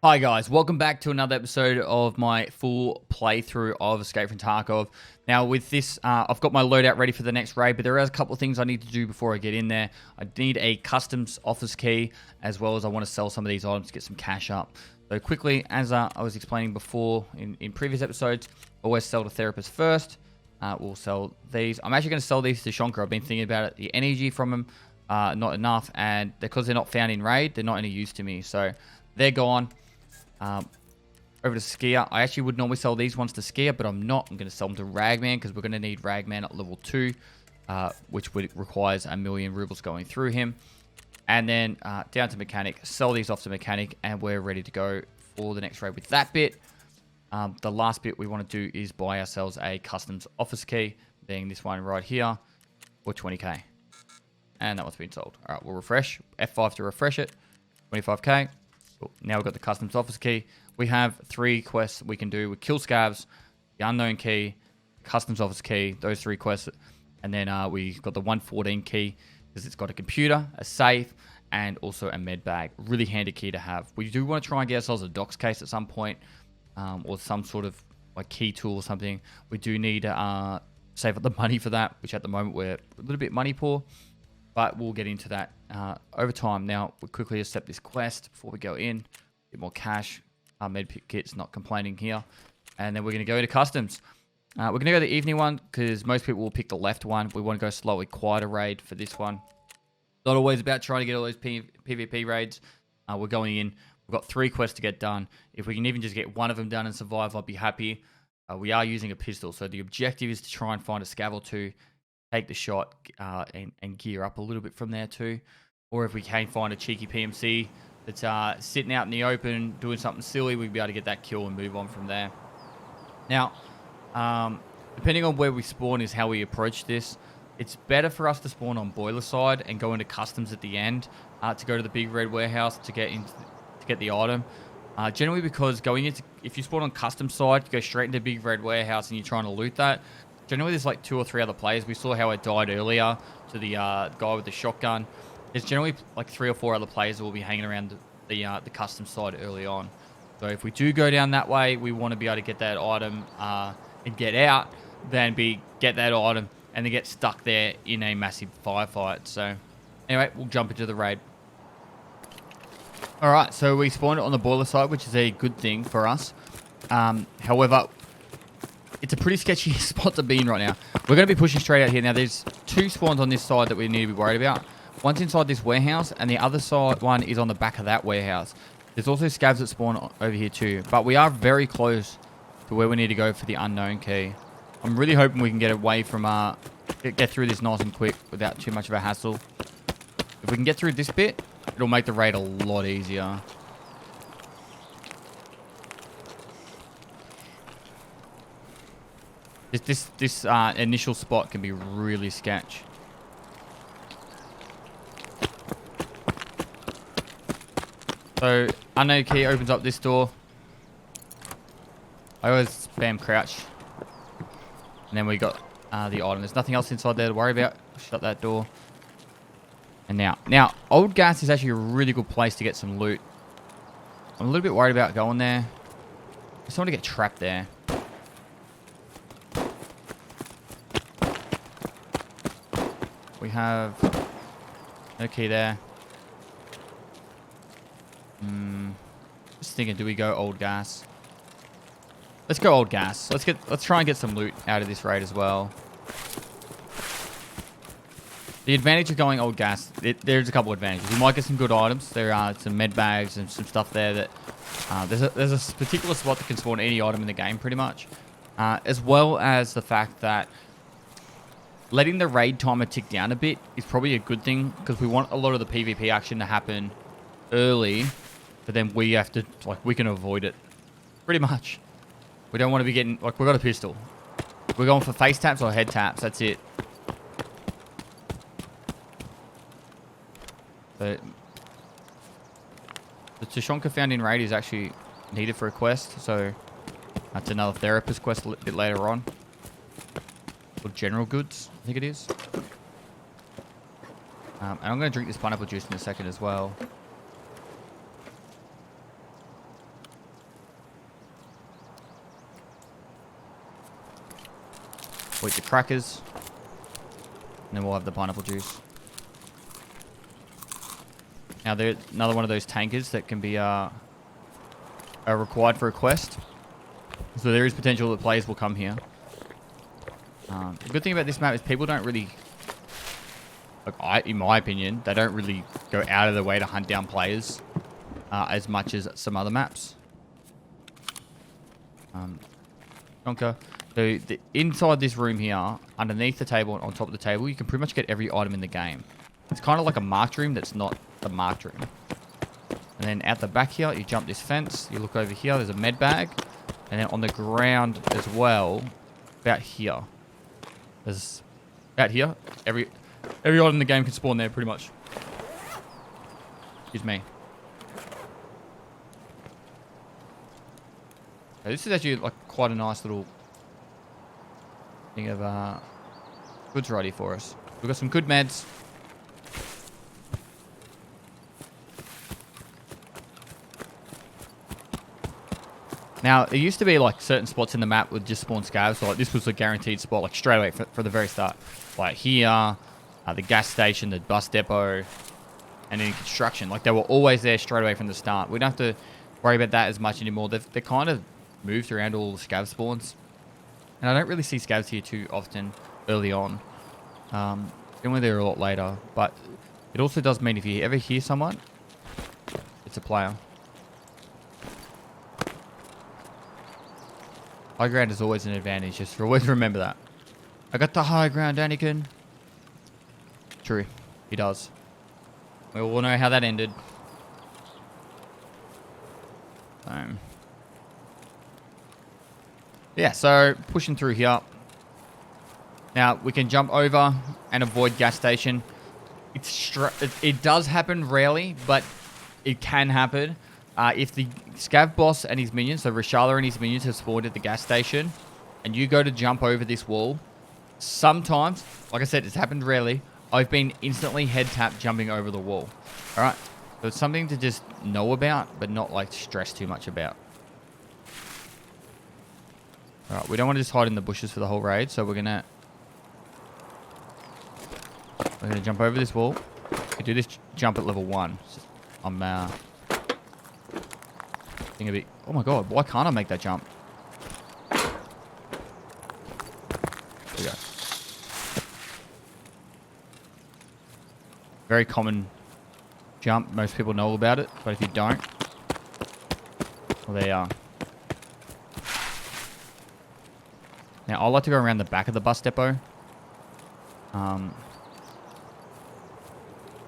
Hi guys, welcome back to another episode of my full playthrough of Escape from Tarkov. Now with this, I've got my loadout ready for the next raid, but there are a couple of things I need to do before I get in there. I need a customs office key, as well as I want to sell some of these items to get some cash up. So quickly, as I was explaining before in previous episodes, always sell to therapists first. We'll sell these. I'm actually going to sell these to Shonker. I've been thinking about it. The energy from them, not enough, and because they're not found in raid, they're not any use to me. So they're gone. Over to Skier. I actually would normally sell these ones to Skier, but I'm not. I'm going to sell them to Ragman because we're going to need Ragman at level 2, which requires 1,000,000 rubles going through him. And then down to Mechanic. Sell these off to Mechanic, and we're ready to go for the next raid with that bit. The last bit we want to do is buy ourselves a customs office key, being this one right here, for 20k. And that one's been sold. All right, we'll refresh. F5 to refresh it. 25k. Cool. Now we've got the customs office key. We have 3 quests we can do with Kill Scavs, the Unknown Key, Customs Office Key, those 3 quests. And then we've got the 114 key because it's got a computer, a safe, and also a med bag. Really handy key to have. We do want to try and get ourselves a docs case at some point, or some sort of like key tool or something. We do need to save up the money for that, which at the moment we're a little bit money poor. But we'll get into that over time. Now, we'll quickly accept this quest before we go in. A bit more cash. Our med kit's not complaining here. And then we're going to go to customs. We're going to go the evening one because most people will pick the left one. We want to go slowly, quieter raid for this one. Not always about trying to get all those PvP raids. We're going in. We've got 3 quests to get done. If we can even just get one of them done and survive, I'll be happy. We are using a pistol. So the objective is to try and find a scav or 2. Take the shot and gear up a little bit from there too. Or if we can find a cheeky PMC that's sitting out in the open doing something silly, we'll be able to get that kill and move on from there. Now, depending on where we spawn is how we approach this. It's better for us to spawn on boiler side and go into customs at the end to go to the big red warehouse to get the item. Generally because if you spawn on custom side, you go straight into big red warehouse and you're trying to loot that. Generally, there's like 2 or 3 other players. We saw how I died earlier to the guy with the shotgun. There's generally like 3 or 4 other players that will be hanging around the custom side early on. So if we do go down that way, we want to be able to get that item and get out, then get that item and then get stuck there in a massive firefight. So anyway, we'll jump into the raid. All right, so we spawned on the boiler side, which is a good thing for us. However, it's a pretty sketchy spot to be in right now. We're going to be pushing straight out here. Now, there's 2 spawns on this side that we need to be worried about. One's inside this warehouse, and the other side one is on the back of that warehouse. There's also scavs that spawn over here too. But we are very close to where we need to go for the unknown key. I'm really hoping we can get away from get through this nice and quick without too much of a hassle. If we can get through this bit, it'll make the raid a lot easier. This initial spot can be really sketch. So, unknown key opens up this door. I always spam crouch. And then we got the item. There's nothing else inside there to worry about. Shut that door. And now, old gas is actually a really good place to get some loot. I'm a little bit worried about going there. I just want to get trapped there. We have no key there. Just thinking, do we go old gas? Let's go old gas. Let's try and get some loot out of this raid as well. The advantage of going old gas, there's a couple of advantages. You might get some good items. There are some med bags and some stuff there that there's a particular spot that can spawn any item in the game pretty much, as well as the fact that letting the raid timer tick down a bit is probably a good thing because we want a lot of the PvP action to happen early, but then we have to, we can avoid it. Pretty much. We don't want to be getting, we've got a pistol. We're going for face taps or head taps, that's it. So, the Tushonka found in raid is actually needed for a quest, so that's another therapist quest a bit later on. Or general goods, I think it is. And I'm going to drink this pineapple juice in a second as well. We'll eat the crackers. And then we'll have the pineapple juice. Now, there's another one of those tankers that can be are required for a quest. So there is potential that players will come here. The good thing about this map is people don't really... Like in my opinion, they don't really go out of their way to hunt down players as much as some other maps. Conker. So inside this room here, underneath the table and on top of the table, you can pretty much get every item in the game. It's kind of like a marked room that's not the marked room. And then out the back here, you jump this fence. You look over here, there's a med bag. And then on the ground as well, about here. There's about here, every item in the game can spawn there pretty much. Excuse me. So this is actually like quite a nice little thing of goods right here for us. We've got some good meds. Now, it used to be like certain spots in the map would just spawn scavs. So like this was a guaranteed spot, like straight away for the very start. Like here, the gas station, the bus depot, and then construction. Like they were always there straight away from the start. We don't have to worry about that as much anymore. They're kind of moved around all the scav spawns. And I don't really see scavs here too often early on. Generally they're a lot later. But it also does mean if you ever hear someone, it's a player. High ground is always an advantage. Just always remember that. I got the high ground, Anakin. True. He does. We all know how that ended. Yeah, so pushing through here. Now, we can jump over and avoid gas station. It does happen rarely, but it can happen. If the scav boss and his minions, so Rashala and his minions have spawned at the gas station, and you go to jump over this wall, sometimes, like I said, it's happened rarely, I've been instantly head tapped jumping over the wall. Alright? So it's something to just know about, but not like stress too much about. Alright, we don't want to just hide in the bushes for the whole raid, so we're gonna jump over this wall. We do this jump at level 1. I'm a bit, oh my god, why can't I make that jump? There we go. Very common jump. Most people know about it, but if you don't, well, there you are. Now, I like to go around the back of the bus depot. We're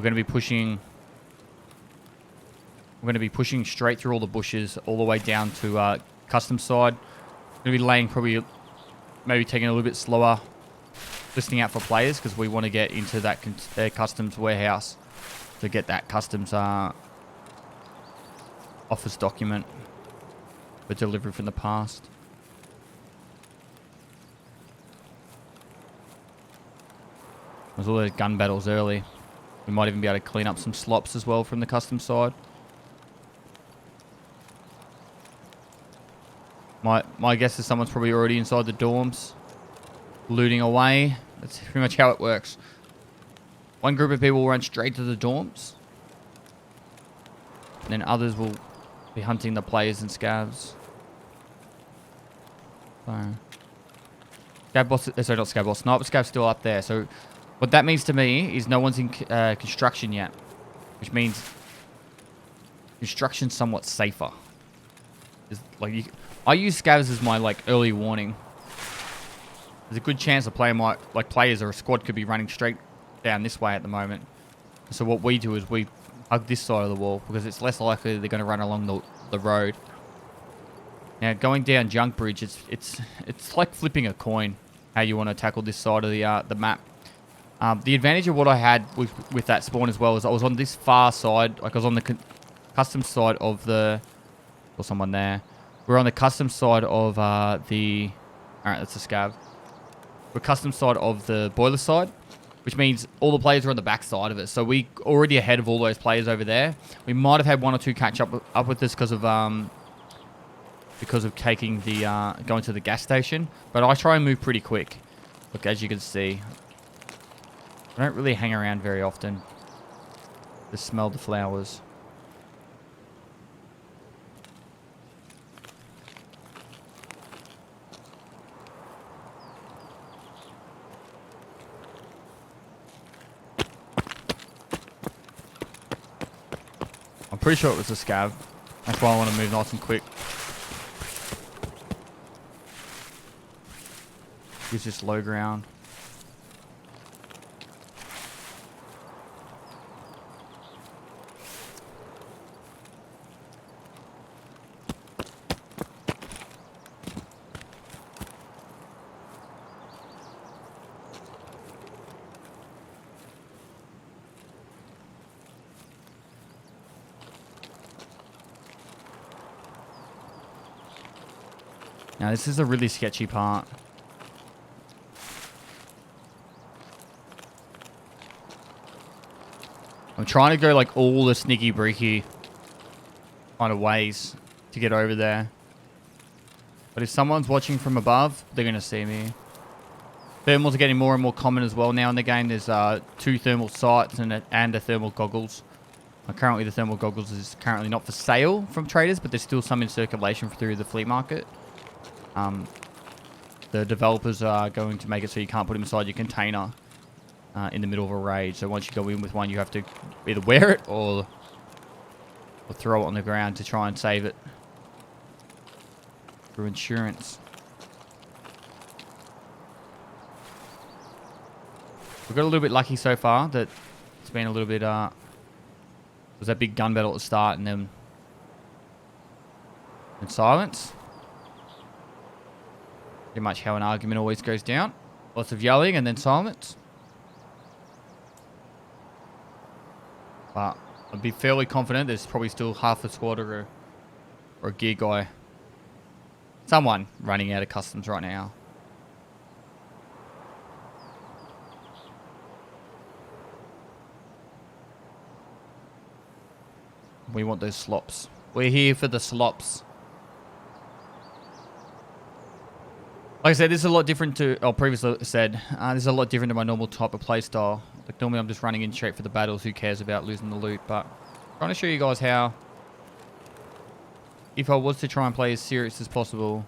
going to be pushing... We're going to be pushing straight through all the bushes, all the way down to custom side. We're going to be laying probably, maybe taking a little bit slower, listening out for players, because we want to get into that customs warehouse to get that customs office document for delivery from the past. There's all those gun battles early. We might even be able to clean up some slops as well from the custom side. My guess is someone's probably already inside the dorms, looting away. That's pretty much how it works. One group of people will run straight to the dorms, and then others will be hunting the players and scavs. So, scav boss, sorry, not scav boss, sniper scav's still up there. So, what that means to me is no one's in construction yet, which means construction's somewhat safer. Like I use scavs as my like early warning. There's a good chance a player might, like players or a squad could be running straight down this way at the moment. So what we do is we hug this side of the wall because it's less likely they're going to run along the road. Now going down Junk Bridge, it's like flipping a coin how you want to tackle this side of the map. The advantage of what I had with that spawn as well is I was on this far side, like I was on the custom side of the... Or someone there. We're on the custom side of the... Alright, that's a scav. We're custom side of the boiler side, which means all the players are on the back side of it. So we already ahead of all those players over there. We might have had one or two catch up with us because of taking the going to the gas station. But I try and move pretty quick. Look, as you can see, I don't really hang around very often. Just smell the flowers. I'm pretty sure it was a scab. That's why I want to move nice and quick. Use this low ground. Now this is a really sketchy part. I'm trying to go like all the sneaky breaky kind of ways to get over there. But if someone's watching from above, they're going to see me. Thermals are getting more and more common as well now in the game. There's 2 thermal sights and a thermal goggles. Currently the thermal goggles is currently not for sale from traders, but there's still some in circulation through the flea market. The developers are going to make it so you can't put them inside your container in the middle of a raid. So once you go in with one, you have to either wear it or throw it on the ground to try and save it through insurance. We've got a little bit lucky so far that it's been a little bit there was that big gun battle at the start and then silence. Pretty much how an argument always goes down. Lots of yelling and then silence. But I'd be fairly confident there's probably still half a squad or a gear guy. Someone running out of customs right now. We want those slops. We're here for the slops. Like I said, this is a lot different to, previously said, this is a lot different to my normal type of playstyle. Like normally I'm just running in straight for the battles, who cares about losing the loot, but I'm trying to show you guys how, if I was to try and play as serious as possible,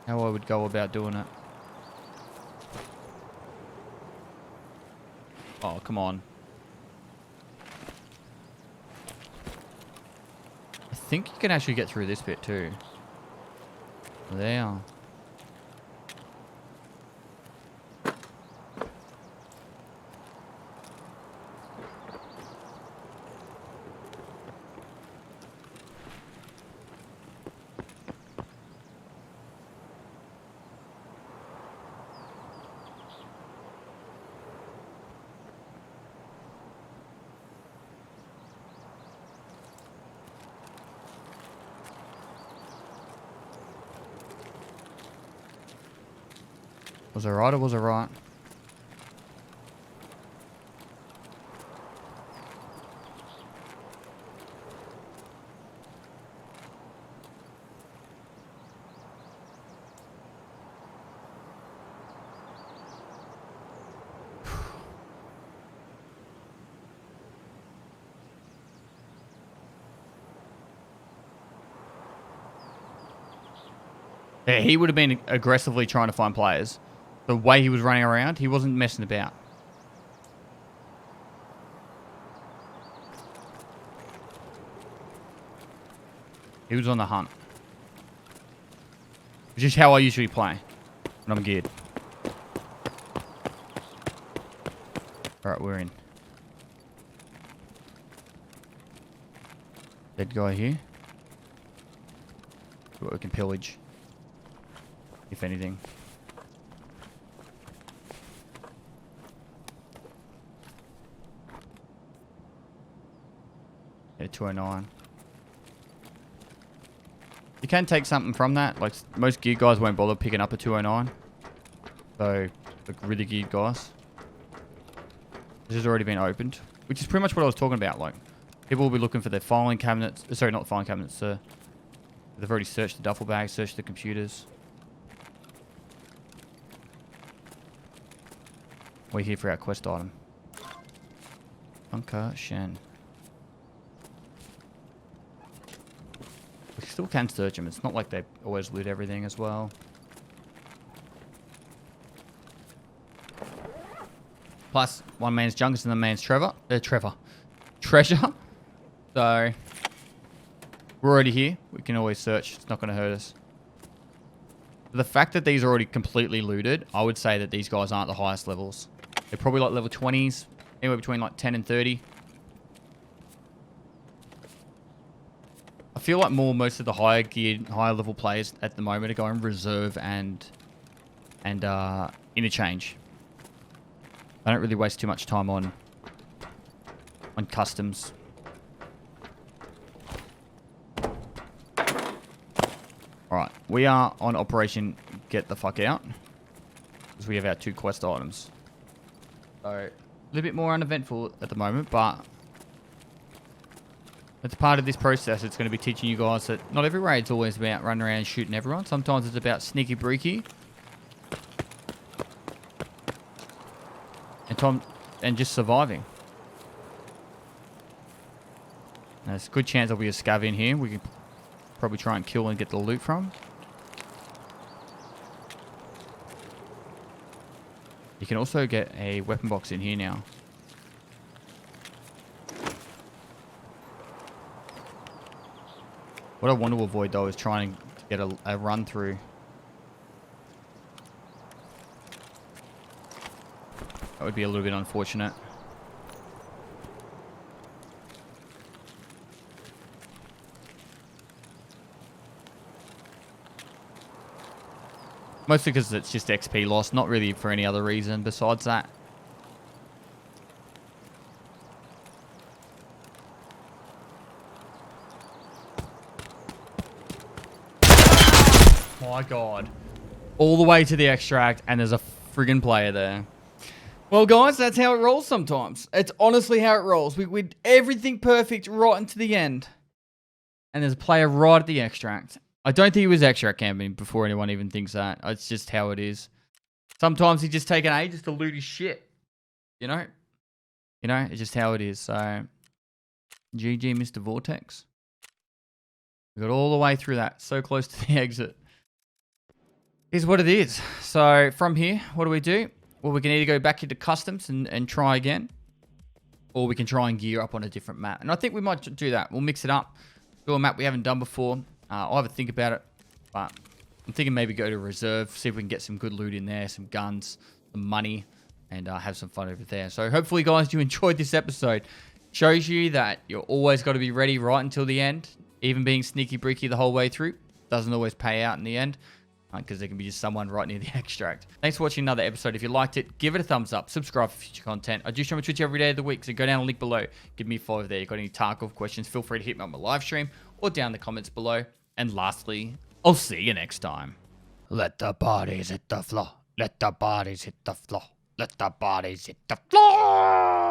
how I would go about doing it. Oh, come on. I think you can actually get through this bit too. There. Was it right or was it right? Yeah, he would have been aggressively trying to find players. The way he was running around, he wasn't messing about. He was on the hunt. Which is how I usually play when I'm geared. Alright, we're in. Dead guy here. See what we can pillage. If anything. Yeah, 209. You can take something from that. Like, most geared guys won't bother picking up a 209. So, like, really geared guys. This has already been opened. Which is pretty much what I was talking about. Like, people will be looking for their filing cabinets. Sorry, not filing cabinets. They've already searched the duffel bags, searched the computers. We're here for our quest item. Bunker Shen. We still can search them. It's not like they always loot everything as well. Plus, one man's junk is another man's treasure. So, we're already here. We can always search. It's not going to hurt us. The fact that these are already completely looted, I would say that these guys aren't the highest levels. They're probably like level 20s. Anywhere between like 10 and 30. I feel like most of the higher geared, higher level players at the moment are going reserve and interchange. I don't really waste too much time on customs. Alright, we are on Operation Get the Fuck Out. Because we have our 2 quest items. So, a little bit more uneventful at the moment, but it's part of this process. It's going to be teaching you guys that not every raid's always about running around shooting everyone. Sometimes it's about sneaky breaky. And just surviving. Now, there's a good chance there'll be a scav in here. We can probably try and kill and get the loot from. You can also get a weapon box in here now. What I want to avoid though is trying to get a run through. That would be a little bit unfortunate. Mostly because it's just XP loss, not really for any other reason besides that. My God. All the way to the extract, and there's a friggin' player there. Well, guys, that's how it rolls sometimes. It's honestly how it rolls. We everything perfect right into the end. And there's a player right at the extract. I don't think he was extract camping before anyone even thinks that. It's just how it is. Sometimes he's just taking ages to loot his shit. You know? You know, it's just how it is. So, GG, Mr. Vortex. We got all the way through that. So close to the exit. Is what it is. So, from here, what do? Well, we can either go back into customs and try again. Or we can try and gear up on a different map. And I think we might do that. We'll mix it up. Do a map we haven't done before. I'll have a think about it. But I'm thinking maybe go to reserve. See if we can get some good loot in there. Some guns. Some money. And have some fun over there. So hopefully, guys, you enjoyed this episode. Shows you that you're always got to be ready right until the end. Even being sneaky breaky the whole way through. Doesn't always pay out in the end. Because there can be just someone right near the extract. Thanks for watching another episode. If you liked it, give it a thumbs up. Subscribe for future content. I do stream on Twitch every day of the week, so go down the link below. Give me a follow there. If you've got any Tarkov questions, feel free to hit me on my live stream or down in the comments below. And lastly, I'll see you next time. Let the bodies hit the floor. Let the bodies hit the floor. Let the bodies hit the floor.